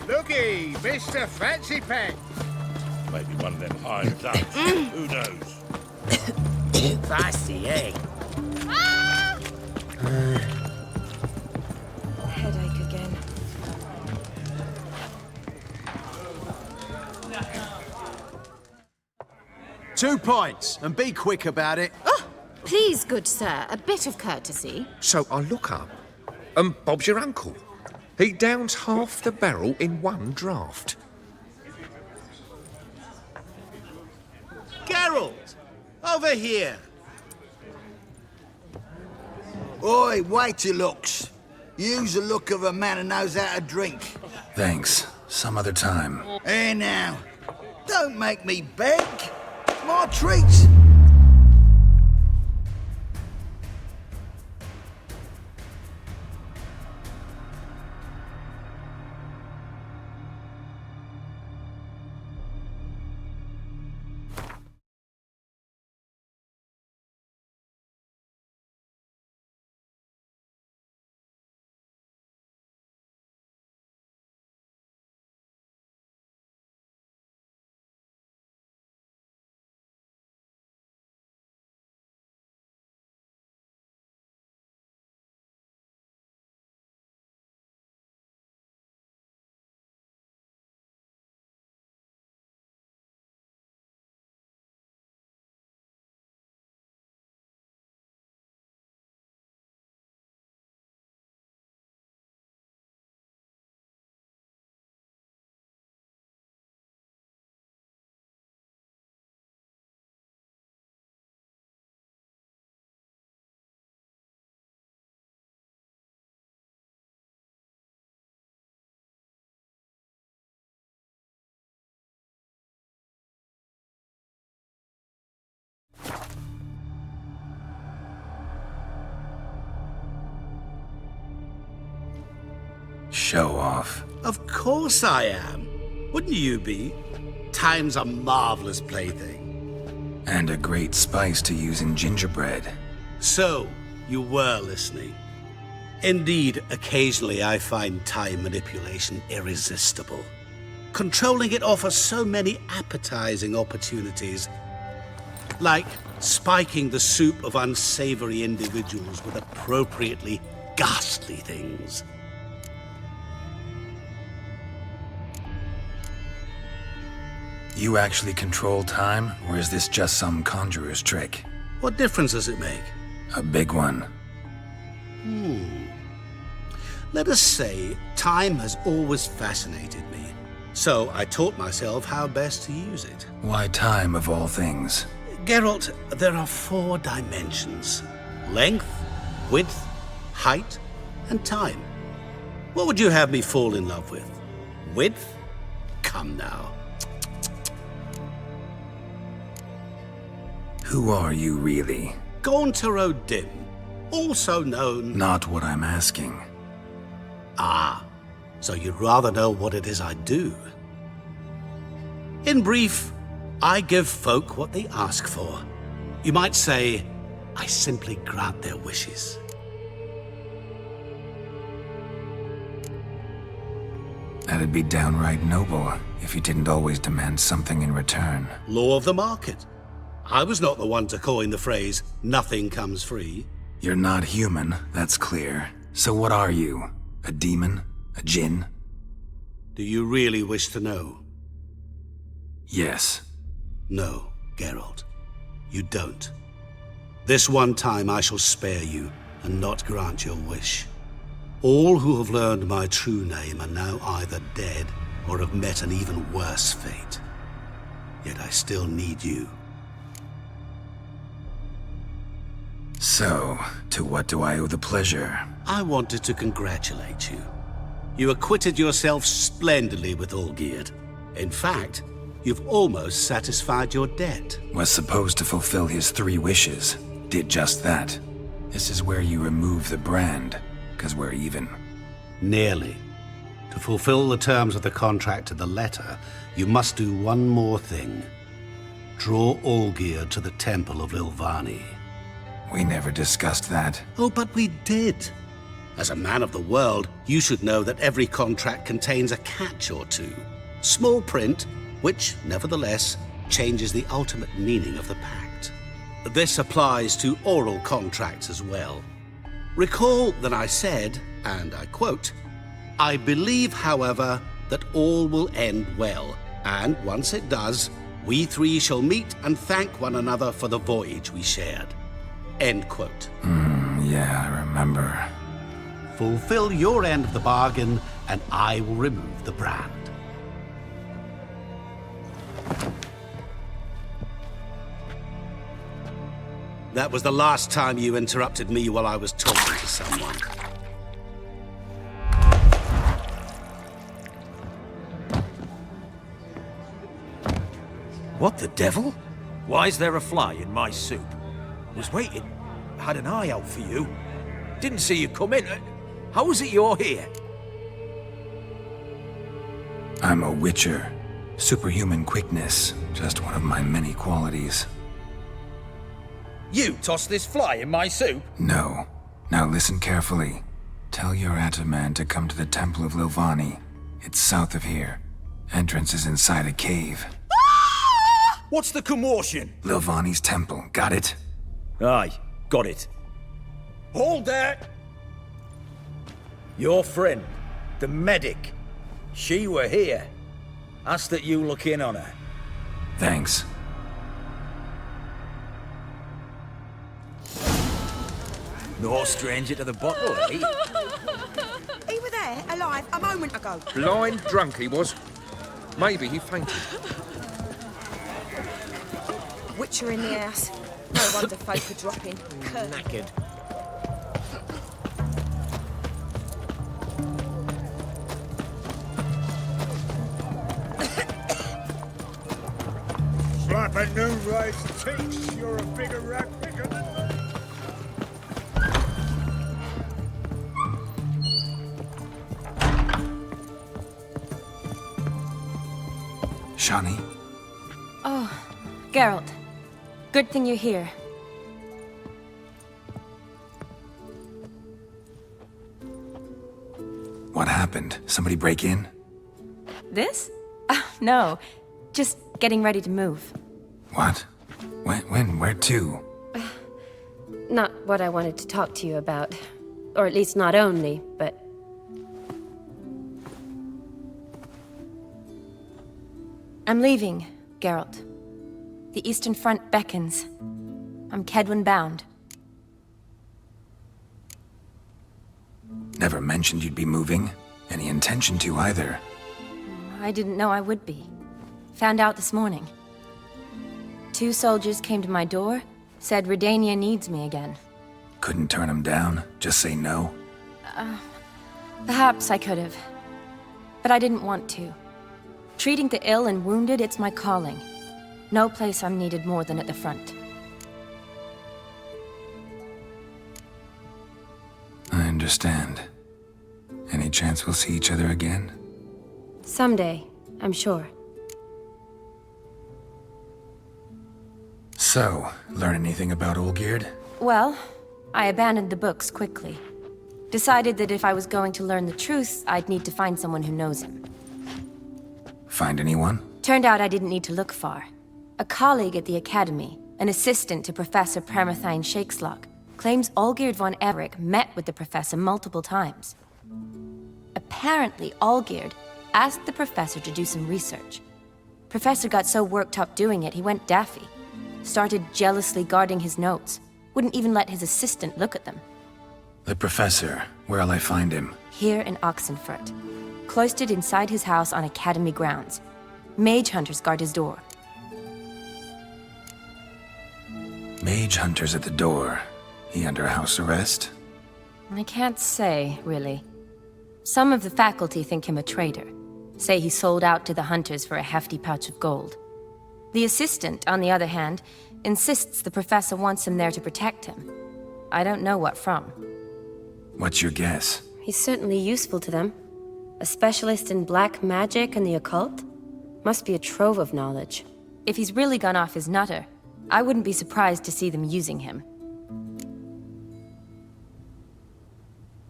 Looky, Mr. Fancy Pants. Maybe one of them hired ducks. Who knows? Feisty, eh? Headache again. Two pints, and be quick about it. Oh, please, good sir, a bit of courtesy. So I look up, and Bob's your uncle. He downs half the barrel in one draught. Geralt, over here. Oi, wait your looks. Use the look of a man who knows how to drink. Thanks. Some other time. Here now. Don't make me beg. My treats. Show off. Of course I am. Wouldn't you be? Time's a marvelous plaything. And a great spice to use in gingerbread. So, you were listening. Indeed, occasionally I find time manipulation irresistible. Controlling it offers so many appetizing opportunities. Like spiking the soup of unsavory individuals with appropriately ghastly things. You actually control time, or is this just some conjurer's trick? What difference does it make? A big one. Let us say time has always fascinated me. So I taught myself how best to use it. Why time, of all things? Geralt, there are 4 dimensions. Length, width, height, and time. What would you have me fall in love with? Width? Come now. Who are you, really? Gauntero Dim, also known... Not what I'm asking. Ah, so you'd rather know what it is I do. In brief, I give folk what they ask for. You might say, I simply grant their wishes. That'd be downright noble if you didn't always demand something in return. Law of the market. I was not the one to coin the phrase, nothing comes free. You're not human, that's clear. So what are you? A demon? A djinn? Do you really wish to know? Yes. No, Geralt. You don't. This one time I shall spare you and not grant your wish. All who have learned my true name are now either dead or have met an even worse fate. Yet I still need you. So, to what do I owe the pleasure? I wanted to congratulate you. You acquitted yourself splendidly with Olgierd. In fact, you've almost satisfied your debt. Was supposed to fulfill his 3 wishes. Did just that. This is where you remove the brand, 'cause we're even. Nearly. To fulfill the terms of the contract to the letter, you must do one more thing. Draw Olgierd to the Temple of Ilvani. We never discussed that. Oh, but we did. As a man of the world, you should know that every contract contains a catch or two. Small print, which, nevertheless, changes the ultimate meaning of the pact. This applies to oral contracts as well. Recall that I said, and I quote, "I believe, however, that all will end well, and once it does, we three shall meet and thank one another for the voyage we shared." End quote. Yeah, I remember. Fulfill your end of the bargain, and I will remove the brand. That was the last time you interrupted me while I was talking to someone. What the devil? Why is there a fly in my soup? Was waiting. Had an eye out for you. Didn't see you come in. How is it you're here? I'm a witcher. Superhuman quickness, just one of my many qualities. You tossed this fly in my soup? No. Now listen carefully. Tell your Ataman to come to the Temple of Lilvani. It's south of here. Entrance is inside a cave. What's the commotion? Lilvani's temple, got it? Aye, got it. Hold there! Your friend, the medic, she were here. Asked that you look in on her. Thanks. No stranger to the bottle, eh? He were there, alive, a moment ago. Blind drunk he was. Maybe he fainted. Witcher in the house. No wonder folk are dropping. Knackered. Slap a new raised teeth. You're a bigger rat picker than me. Shani? Oh, Geralt. Good thing you're here. What happened? Somebody break in? This? No. Just getting ready to move. What? When? Where to? Not what I wanted to talk to you about. Or at least not only, but... I'm leaving, Geralt. The Eastern Front beckons. I'm Kedwin bound. Never mentioned you'd be moving. Any intention to either. I didn't know I would be. Found out this morning. 2 soldiers came to my door, said Redania needs me again. Couldn't turn him down? Just say no? Perhaps I could have. But I didn't want to. Treating the ill and wounded, it's my calling. No place I'm needed more than at the front. I understand. Any chance we'll see each other again? Someday, I'm sure. So, learn anything about Olgierd? Well, I abandoned the books quickly. Decided that if I was going to learn the truth, I'd need to find someone who knows him. Find anyone? Turned out I didn't need to look far. A colleague at the Academy, an assistant to Professor Permathine Shakeslock, claims Olgierd von Everec met with the professor multiple times. Apparently, Olgierd asked the professor to do some research. Professor got so worked up doing it, he went daffy. Started jealously guarding his notes. Wouldn't even let his assistant look at them. The professor. Where'll I find him? Here in Oxenfurt. Cloistered inside his house on Academy grounds. Mage hunters guard his door. Mage hunters at the door. He under house arrest? I can't say, really. Some of the faculty think him a traitor. Say he sold out to the hunters for a hefty pouch of gold. The assistant, on the other hand, insists the professor wants him there to protect him. I don't know what from. What's your guess? He's certainly useful to them. A specialist in black magic and the occult? Must be a trove of knowledge. If he's really gone off his nutter, I wouldn't be surprised to see them using him.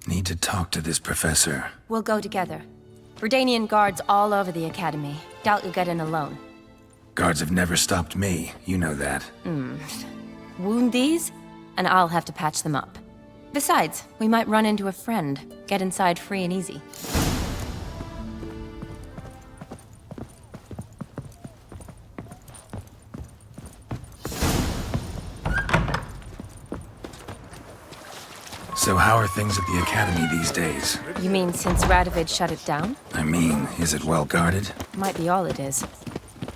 Need need to talk to this professor. We'll go together. Redanian guards all over the academy. Doubt you'll get in alone. Guards have never stopped me, you know that. Wound these, and I'll have to patch them up. Besides, we might run into a friend. Get inside free and easy. So how are things at the academy these days? You mean since Radovid shut it down? I mean, is it well guarded? Might be all it is.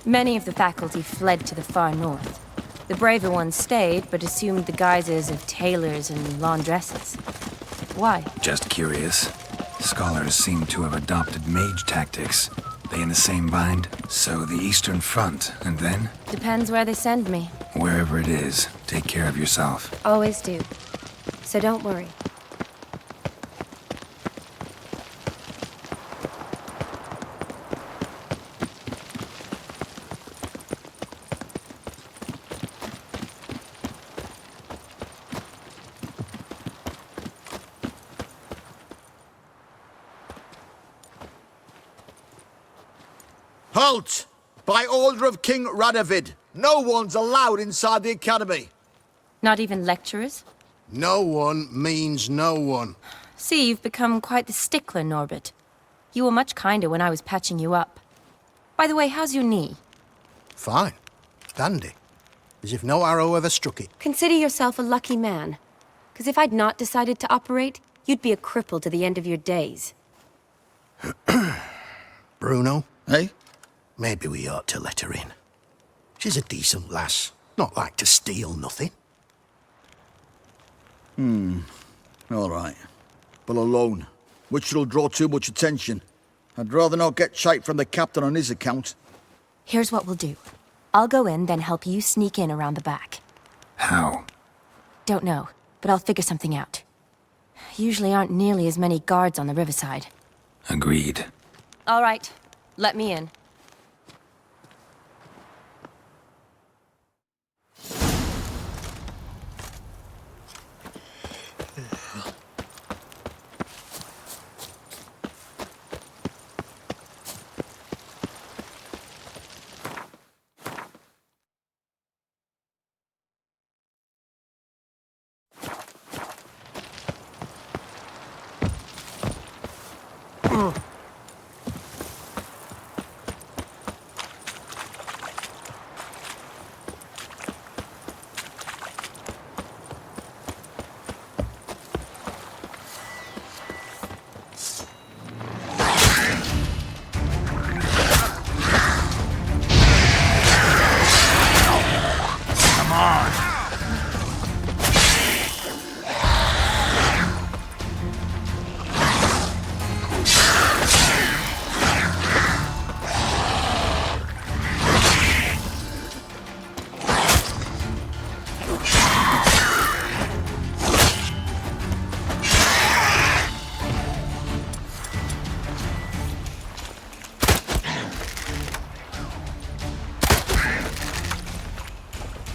Many of the faculty fled to the far north. The braver ones stayed, but assumed the guises of tailors and laundresses. Why? Just curious. Scholars seem to have adopted mage tactics. They in the same bind? So the Eastern Front, and then? Depends where they send me. Wherever it is, take care of yourself. Always do. So don't worry. Halt! By order of King Radovid, no one's allowed inside the academy. Not even lecturers? No one means no one. See, you've become quite the stickler, Norbert. You were much kinder when I was patching you up. By the way, how's your knee? Fine. Dandy. As if no arrow ever struck it. Consider yourself a lucky man. Because if I'd not decided to operate, you'd be a cripple to the end of your days. Bruno, eh? Maybe we ought to let her in. She's a decent lass. Not like to steal nothing. All right. But alone, which will draw too much attention. I'd rather not get shite from the captain on his account. Here's what we'll do. I'll go in, then help you sneak in around the back. How? Don't know, but I'll figure something out. Usually aren't nearly as many guards on the riverside. Agreed. All right, let me in.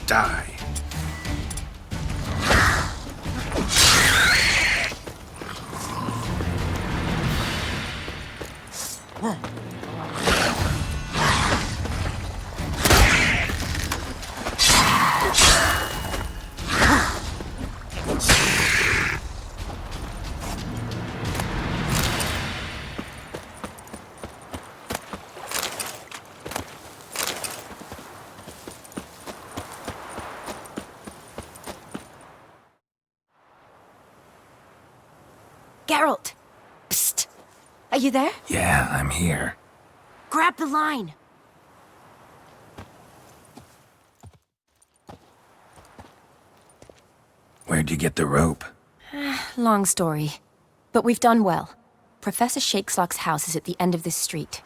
Die. Geralt! Psst! Are you there? Yeah, I'm here. Grab the line! Where'd you get the rope? Long story. But we've done well. Professor Shakeslock's house is at the end of this street.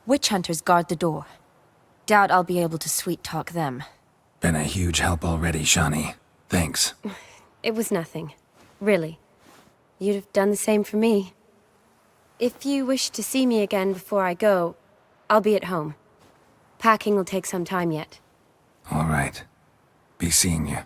Witch hunters guard the door. Doubt I'll be able to sweet-talk them. Been a huge help already, Shani. Thanks. It was nothing. Really. You'd have done the same for me. If you wish to see me again before I go, I'll be at home. Packing will take some time yet. All right. Be seeing you.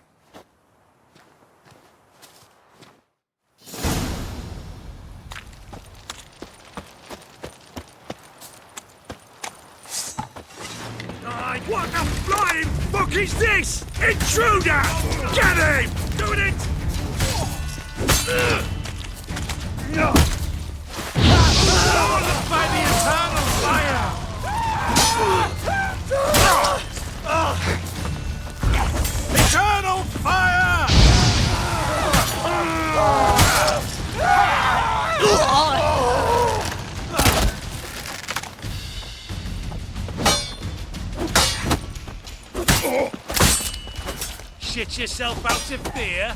What the flying fuck is this? Intruder! Get him! Doing it! By the eternal fire! Eternal fire! Shit yourself out of fear?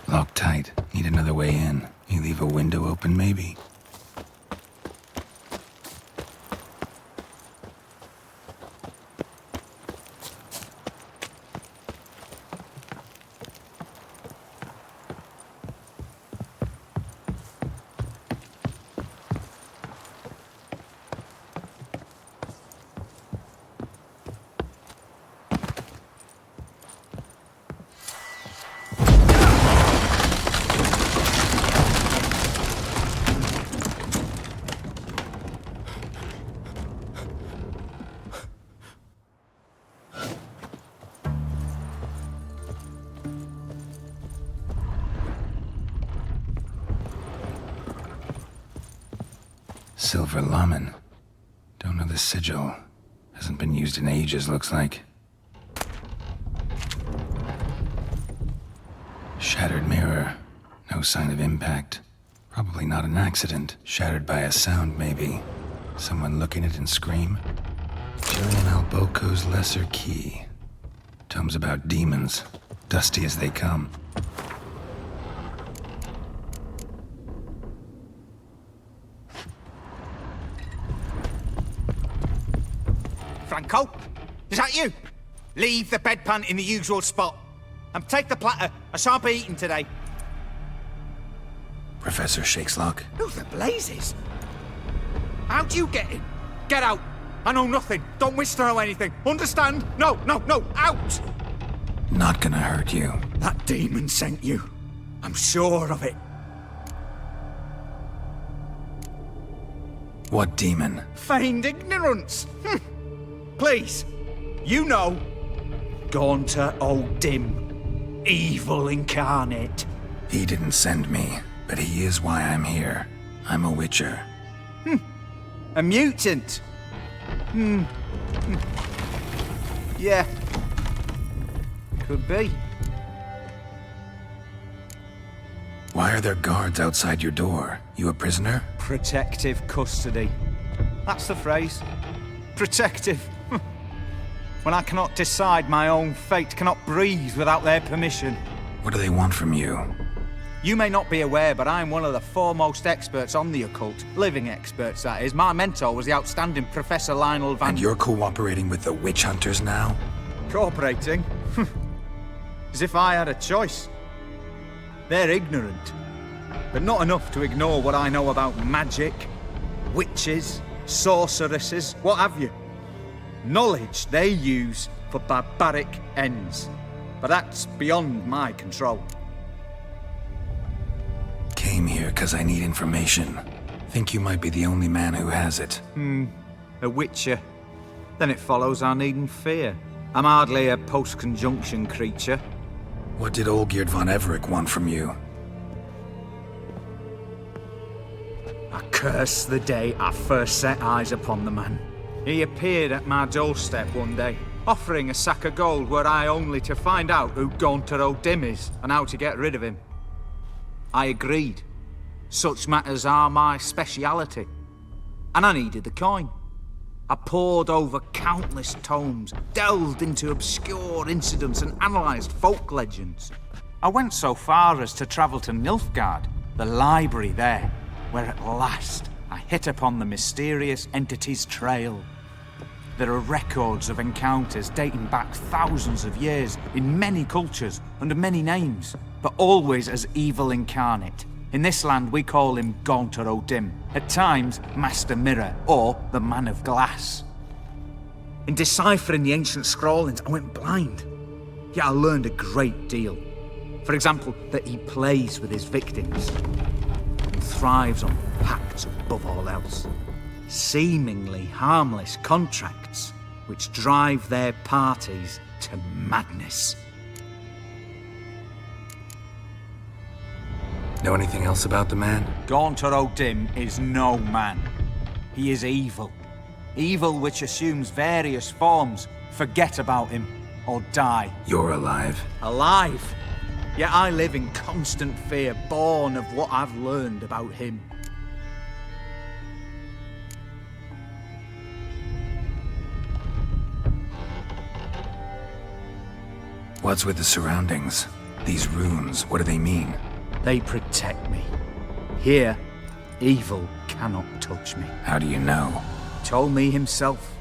Locked tight. Need another way in. You leave a window open, maybe? Silver Laman. Don't know the sigil. Hasn't been used in ages, looks like. Shattered mirror. No sign of impact. Probably not an accident. Shattered by a sound, maybe. Someone looking at it and scream. Julian Alboco's Lesser Key. Tomes about demons. Dusty as they come. Franco? Is that you? Leave the bedpan in the usual spot. And take the platter. I shan't be eating today. Professor Shakeslock. Who the blazes? How'd you get in? Get out. I know nothing. Don't wish to know anything. Understand? No, out! Not gonna hurt you. That demon sent you. I'm sure of it. What demon? Feigned ignorance. Please, you know. Gaunter O'Dim. Evil incarnate. He didn't send me, but he is why I'm here. I'm a witcher. A mutant. Yeah. Could be. Why are there guards outside your door? You a prisoner? Protective custody. That's the phrase. Protective. When I cannot decide my own fate, cannot breathe without their permission. What do they want from you? You may not be aware, but I'm one of the foremost experts on the occult. Living experts, that is. My mentor was the outstanding Professor Lionel Van... And you're cooperating with the witch hunters now? Cooperating? As if I had a choice. They're ignorant, but not enough to ignore what I know about magic, witches, sorceresses, what have you. Knowledge they use for barbaric ends. But that's beyond my control. Came here because I need information. Think you might be the only man who has it. A witcher. Then it follows I needn't fear. I'm hardly a post-conjunction creature. What did Olgierd von Everec want from you? I curse the day I first set eyes upon the man. He appeared at my doorstep one day, offering a sack of gold were I only to find out who Gaunter O'Dim is and how to get rid of him. I agreed. Such matters are my speciality. And I needed the coin. I pored over countless tomes, delved into obscure incidents and analysed folk legends. I went so far as to travel to Nilfgaard, the library there, where at last I hit upon the mysterious entity's trail. There are records of encounters dating back thousands of years in many cultures under many names, but always as evil incarnate. In this land, we call him Gaunter O'Dim, at times Master Mirror, or the Man of Glass. In deciphering the ancient scrawlings, I went blind. Yet I learned a great deal. For example, that he plays with his victims and thrives on pacts above all else. Seemingly harmless contracts which drive their parties to madness. Know anything else about the man? Gaunter O'Dim is no man. He is evil. Evil which assumes various forms. Forget about him, or die. You're alive. Alive? Yet I live in constant fear, born of what I've learned about him. What's with the surroundings? These runes, what do they mean? They protect me. Here, evil cannot touch me. How do you know? Told me himself.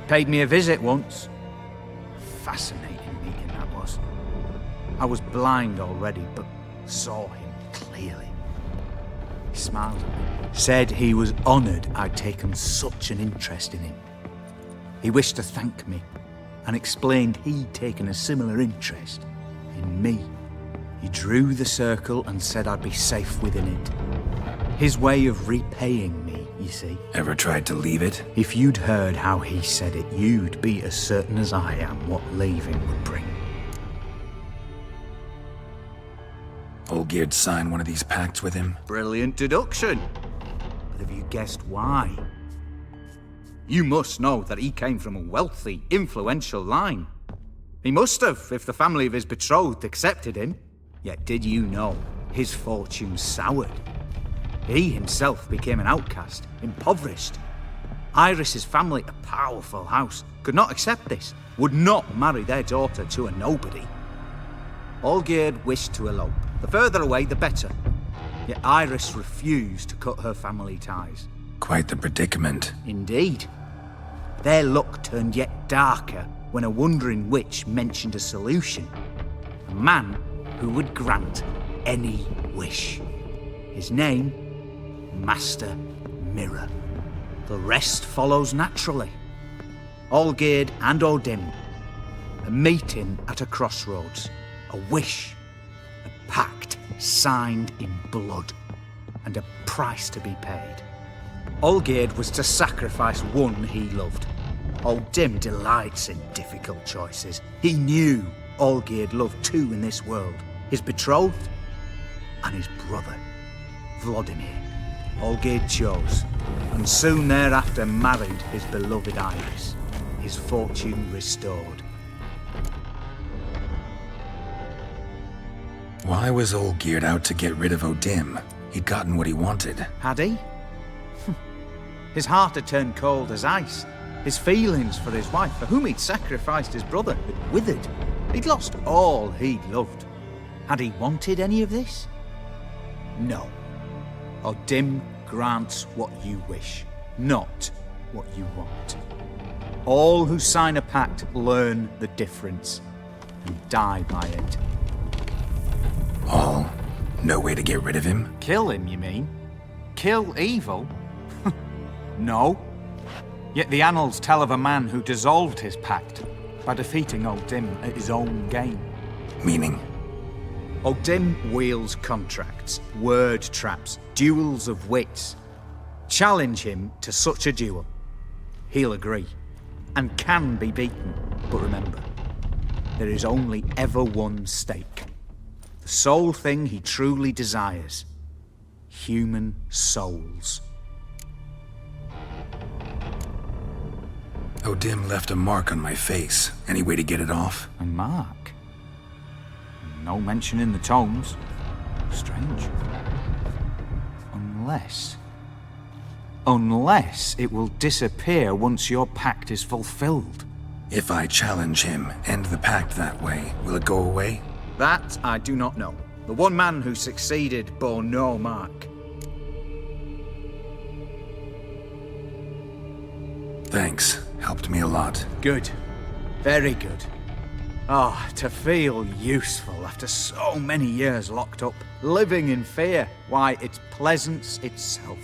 Paid me a visit once. Fascinating meeting that was. I was blind already, but saw him clearly. He smiled at me. Said he was honoured I'd taken such an interest in him. He wished to thank me, and explained he'd taken a similar interest in me. He drew the circle and said I'd be safe within it. His way of repaying me, you see. Ever tried to leave it? If you'd heard how he said it, you'd be as certain as I am what leaving would bring. Olgierd signed one of these pacts with him? Brilliant deduction. But have you guessed why? You must know that he came from a wealthy, influential line. He must have, if the family of his betrothed accepted him. Yet did you know his fortune soured? He himself became an outcast, impoverished. Iris's family, a powerful house, could not accept this, would not marry their daughter to a nobody. Olgierd wished to elope. The further away, the better. Yet Iris refused to cut her family ties. Quite the predicament. Indeed. Their luck turned yet darker when a wandering witch mentioned a solution. A man who would grant any wish. His name, Master Mirror. The rest follows naturally. Olgierd and O'Dim, a meeting at a crossroads, a wish, a pact signed in blood, and a price to be paid. Olgierd was to sacrifice one he loved. O'Dim delights in difficult choices. He knew Olgierd loved two in this world, his betrothed and his brother, Vladimir. Olgierd chose, and soon thereafter married his beloved Iris, his fortune restored. Why was Olgierd out to get rid of O'Dim? He'd gotten what he wanted. Had he? His heart had turned cold as ice. His feelings for his wife, for whom he'd sacrificed his brother, had withered. He'd lost all he'd loved. Had he wanted any of this? No. O'Dim grants what you wish, not what you want. All who sign a pact learn the difference and die by it. All? No way to get rid of him? Kill him, you mean? Kill evil? No. Yet the annals tell of a man who dissolved his pact by defeating O'Dim at his own game. Meaning? O'Dim wields contracts, word traps, duels of wits. Challenge him to such a duel. He'll agree, and can be beaten. But remember, there is only ever one stake. The sole thing he truly desires. Human souls. O'Dim left a mark on my face. Any way to get it off? A mark? No mention in the tomes. Strange. Unless it will disappear once your pact is fulfilled. If I challenge him, end the pact that way, will it go away? That I do not know. The one man who succeeded bore no mark. Thanks. Helped me a lot. Good. Very good. Oh, to feel useful after so many years locked up, living in fear. Why, it's pleasance itself.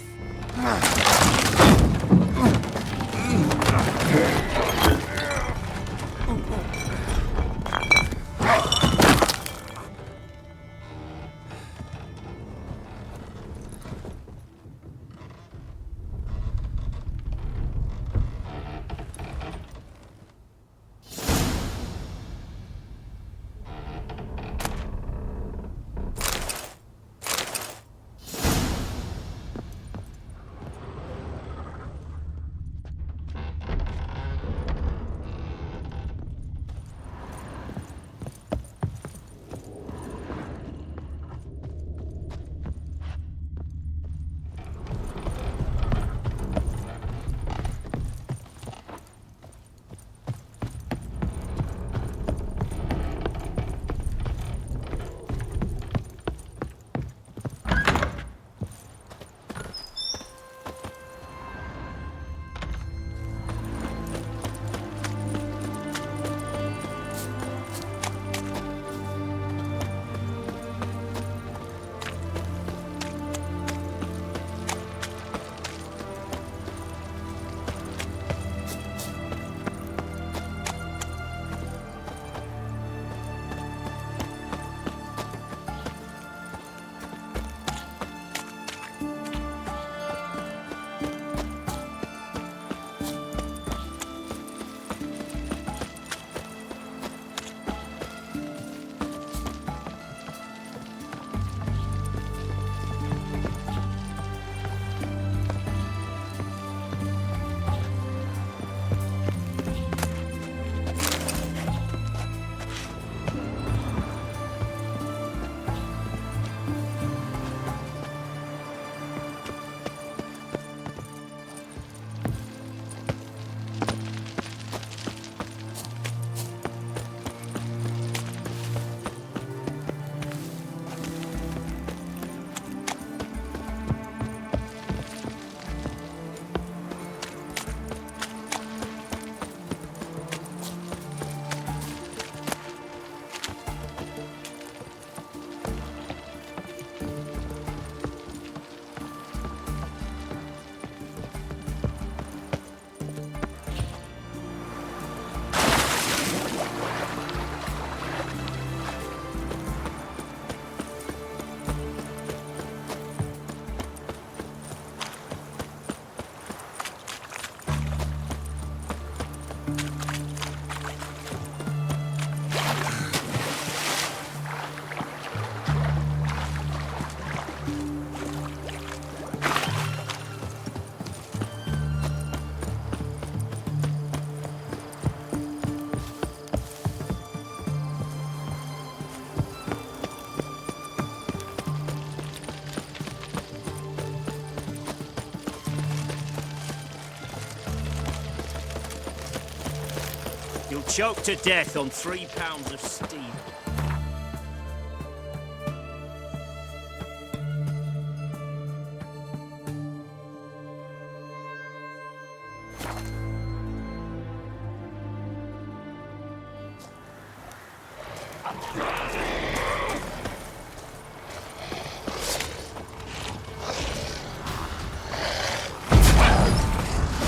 You'll choke to death on 3 pounds of steel.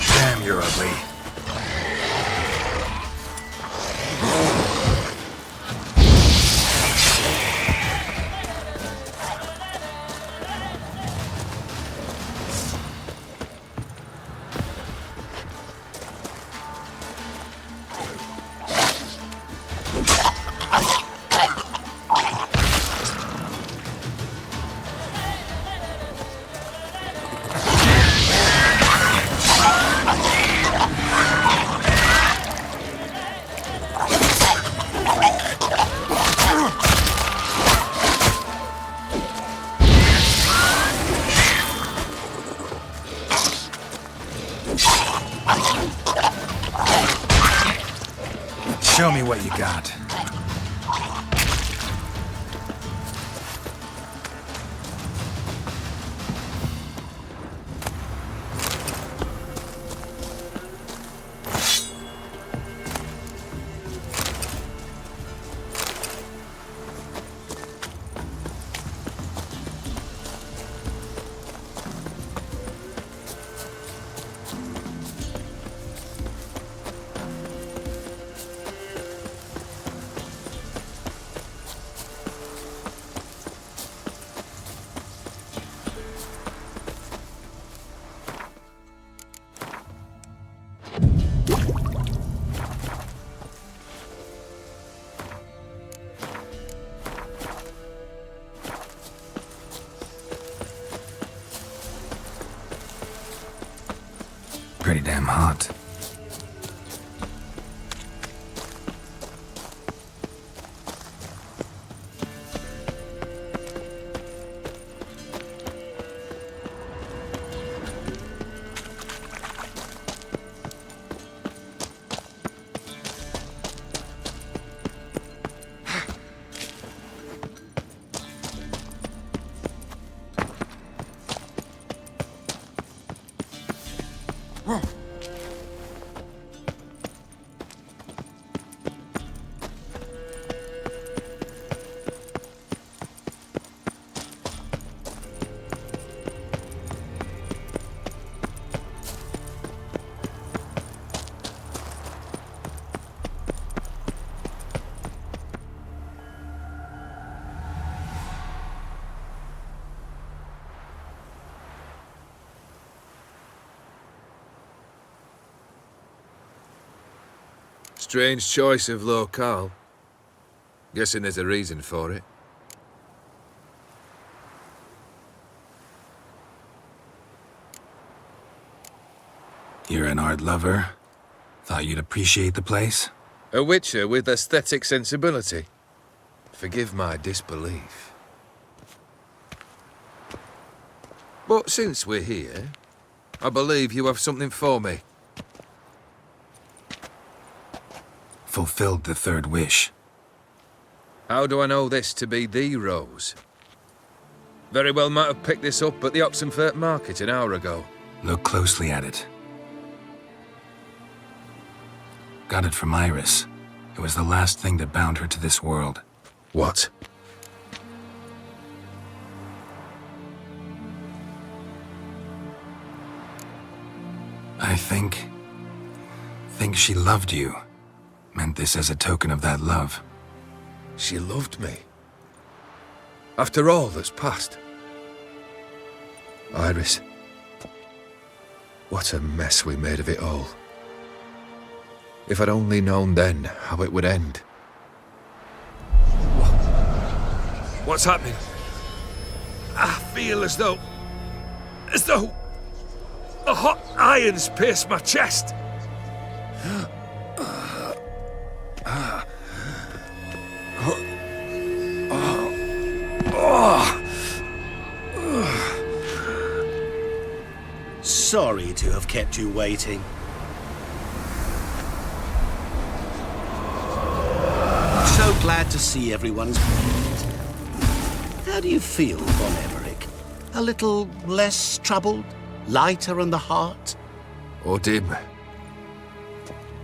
Damn, you're ugly. Show me what you got. pretty damn hot. Strange choice of locale. Guessing there's a reason for it. You're an art lover. Thought you'd appreciate the place? A witcher with aesthetic sensibility. Forgive my disbelief. But since we're here, I believe you have something for me. Fulfilled the third wish. How do I know this to be the rose? Very well might have picked this up at the Oxenfurt market an hour ago. Look closely at it. Got it from Iris. It was the last thing that bound her to this world. What? I think she loved you. Meant this as a token of that love. She loved me. After all that's passed. Iris. What a mess we made of it all. If I'd only known then how it would end. What's happening? I feel as though the hot irons pierce my chest. Sorry to have kept you waiting. So glad to see everyone's pleased. How do you feel, von Everec? A little less troubled? Lighter in the heart? Or dim?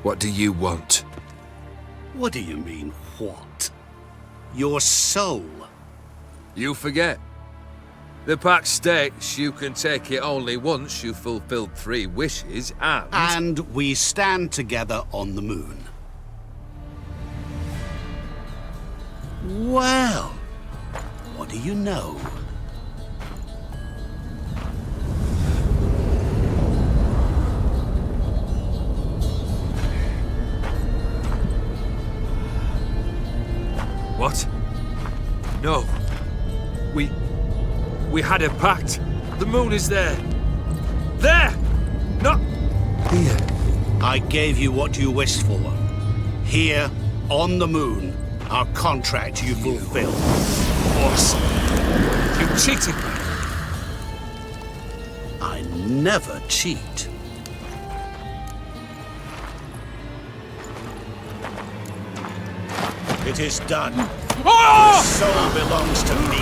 What do you want? What do you mean, what? Your soul. You forget. The pact states you can take it only once you've fulfilled 3 wishes and... And we stand together on the moon. Well, what do you know? What? No. We had a pact. The moon is there. There! Not here. I gave you what you wished for. Here, on the moon, our contract you fulfilled. Boss, you cheated me. I never cheat. It is done. The soul belongs to me.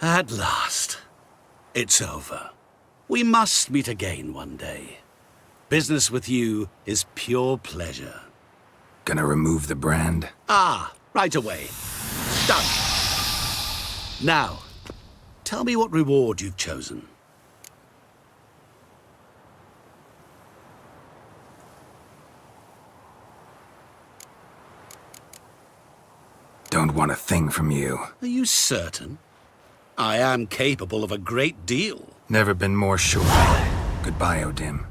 At last. It's over. We must meet again one day. Business with you is pure pleasure. Gonna remove the brand? Ah, right away. Done. Now, tell me what reward you've chosen. don't want a thing from you. Are you certain? I am capable of a great deal. Never been more sure. Goodbye, Odim.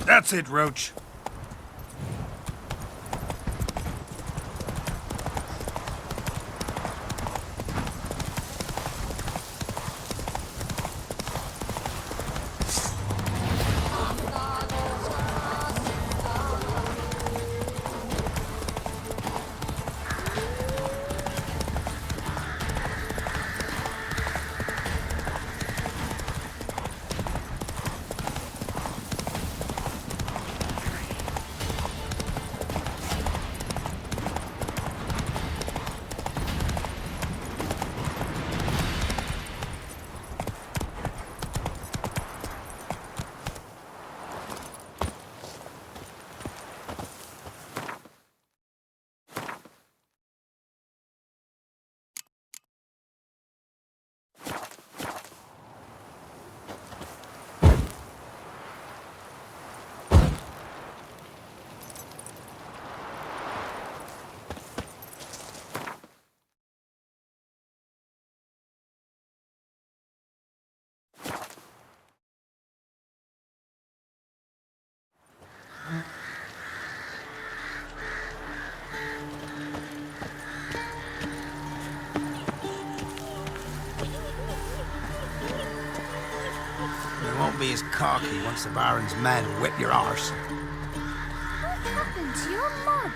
That's it, Roach. Be as cocky once the Baron's men whip your arse. What happened to your mug?